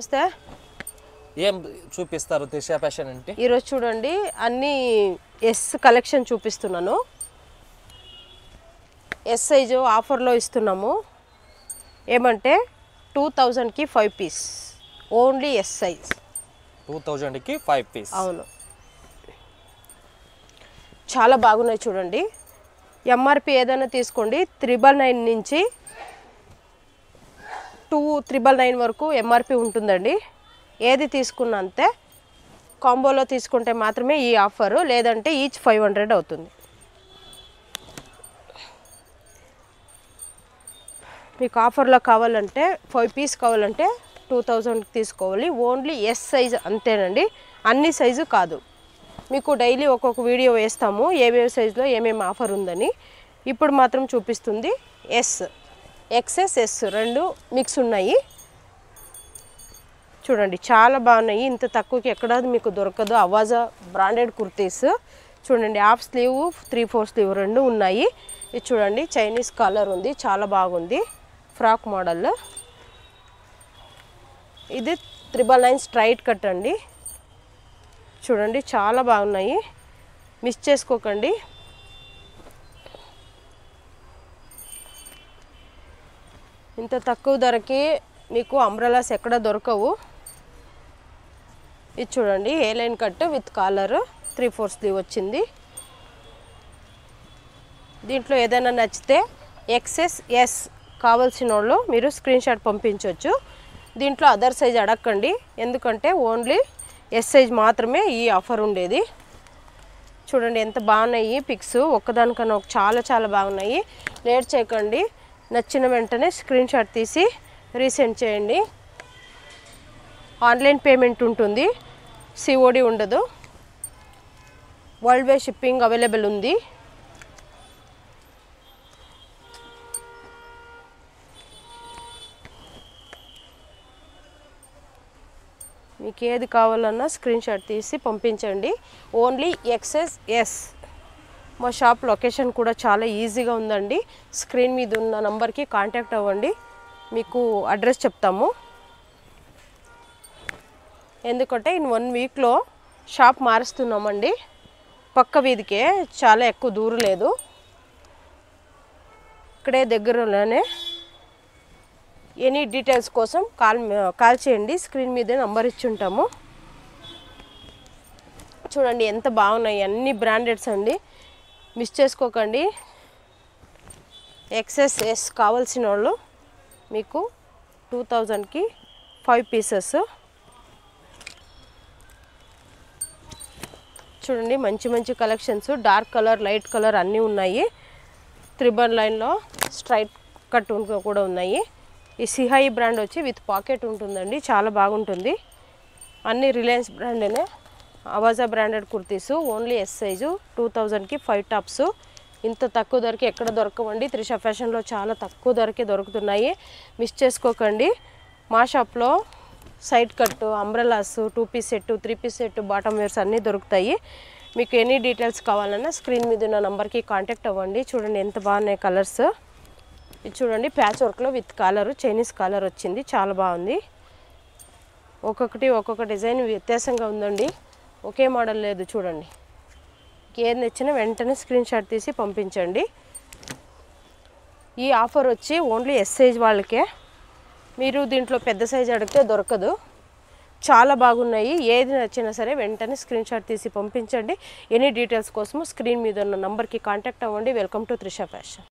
నమస్తే. ఏం చూపిస్తారు త్రిష ఫ్యాషన్ అంటే? ఈరోజు చూడండి అన్ని ఎస్ కలెక్షన్ చూపిస్తున్నాను. ఎస్ సైజు ఆఫర్లో ఇస్తున్నాము. ఏమంటే 2000కి 5 పీస్, ఓన్లీ ఎస్ సైజ్. 2000కి 5 పీస్. అవును, చాలా బాగున్నాయి చూడండి. ఎంఆర్పి ఏదైనా తీసుకోండి 999 నుంచి 2999 వరకు ఎంఆర్పి ఉంటుందండి. ఏది తీసుకున్నా అంతే. కాంబోలో తీసుకుంటే మాత్రమే ఈ ఆఫరు, లేదంటే ఈచ్ 500 అవుతుంది. మీకు ఆఫర్లో కావాలంటే 5 పీస్ కావాలంటే 2000కి తీసుకోవాలి. ఓన్లీ ఎస్ సైజ్ అంతేనండి, అన్ని సైజు కాదు. మీకు డైలీ ఒక్కొక్క వీడియో వేస్తాము ఏమేమి సైజులో ఏమేమి ఆఫర్ ఉందని. ఇప్పుడు మాత్రం చూపిస్తుంది ఎస్, ఎక్సెస్ ఎస్ రెండు మిక్స్ ఉన్నాయి. చూడండి చాలా బాగున్నాయి. ఇంత తక్కువకి ఎక్కడ మీకు దొరకదు. అవాజా బ్రాండెడ్ కుర్తీస్ చూడండి. హాఫ్ స్లీవ్ 3/4 స్లీవ్ రెండు ఉన్నాయి. ఇది చూడండి చైనీస్ కలర్ ఉంది, చాలా బాగుంది. Frock model. ఇది 999 స్ట్రైట్ కట్ అండి. చూడండి చాలా బాగున్నాయి, మిస్ చేసుకోకండి. ఇంత తక్కువ ధరకి మీకు అంబ్రెలాస్ ఎక్కడ దొరకవు. ఇది చూడండి A line cut with collar 3/4 sleeve వచ్చింది. దీంట్లో ఏదైనా నచ్చితే ఎక్సెస్ ఎస్ కావాల్సిన వాళ్ళు మీరు స్క్రీన్ షాట్ పంపించవచ్చు. దీంట్లో అదర్ సైజ్ అడగండి, ఎందుకంటే ఓన్లీ ఎస్ సైజ్ మాత్రమే ఈ ఆఫర్ ఉండేది. చూడండి ఎంత బాగున్నాయి పిక్స్, ఒక్కదానికన్నా చాలా చాలా బాగున్నాయి. లేట్ చేయకండి, నచ్చిన వెంటనే స్క్రీన్ షాట్ తీసి రీసెండ్ చేయండి. ఆన్లైన్ పేమెంట్ ఉంటుంది, సిఓడి ఉండదు. వరల్డ్ వైడ్ షిప్పింగ్ అవైలబుల్ ఉంది. మీకు ఏది కావాలన్నా స్క్రీన్ షాట్ తీసి పంపించండి. ఓన్లీ ఎక్సెస్ ఎస్. మా షాప్ లొకేషన్ కూడా చాలా ఈజీగా ఉందండి. స్క్రీన్ మీద ఉన్న నంబర్కి కాంటాక్ట్ అవ్వండి, మీకు అడ్రస్ చెప్తాము. ఎందుకంటే ఇన్ 1 వీక్లో షాప్ మారుస్తున్నామండి. పక్క వీధికే, చాలా ఎక్కువ దూరం లేదు, ఇక్కడే దగ్గరలోనే. ఎనీ డీటెయిల్స్ కోసం కాల్ చేయండి, స్క్రీన్ మీద నంబర్ ఇచ్చి ఉంటాము. చూడండి ఎంత బాగున్నాయి, అన్ని బ్రాండెడ్స్ అండి, మిస్ చేసుకోకండి. ఎక్సెస్ ఎస్ కావాల్సిన వాళ్ళు మీకు 2000కి 5 పీసెస్. చూడండి మంచి మంచి collections, dark colour light colour అన్నీ ఉన్నాయి. 999లో స్ట్రైట్ కట్ కూడా ఉన్నాయి. ఈ సిహాయి బ్రాండ్ వచ్చి విత్ పాకెట్ ఉంటుందండి, చాలా బాగుంటుంది. అన్ని రిలయన్స్ బ్రాండేనే. Avaasa branded kurtis only S size 2000కి 5 టాప్స్. ఇంత తక్కువ ధరకి ఎక్కడ దొరకవండి. త్రిష ఫ్యాషన్లో చాలా తక్కువ ధరకే దొరుకుతున్నాయి, మిస్ చేసుకోకండి. మా షాప్లో side cut, umbrellas, 2 piece set, 3 piece set, bottom wears అన్నీ దొరుకుతాయి. మీకు ఎనీ డీటెయిల్స్ కావాలన్నా స్క్రీన్ మీద ఉన్న నంబర్కి కాంటాక్ట్ అవ్వండి. చూడండి ఎంత బాగున్నాయి కలర్స్. ఇది చూడండి ప్యాచ్ వర్క్లో విత్ కాలర్, చైనీస్ కాలర్ వచ్చింది, చాలా బాగుంది. ఒక్కొక్క డిజైన్ వ్యత్యాసంగా ఉందండి, ఒకే మోడల్ లేదు. చూడండి ఏది నచ్చినా వెంటనే స్క్రీన్ షాట్ తీసి పంపించండి. ఈ ఆఫర్ వచ్చి ఓన్లీ ఎస్ సైజ్ వాళ్ళకే. మీరు దీంట్లో పెద్ద సైజ్ అడిగితే దొరకదు. చాలా బాగున్నాయి, ఏది నచ్చినా సరే వెంటనే స్క్రీన్ షాట్ తీసి పంపించండి. ఎనీ డీటెయిల్స్ కోసం స్క్రీన్ మీద ఉన్న నంబర్కి కాంటాక్ట్ అవ్వండి. Welcome to Trisha fashion.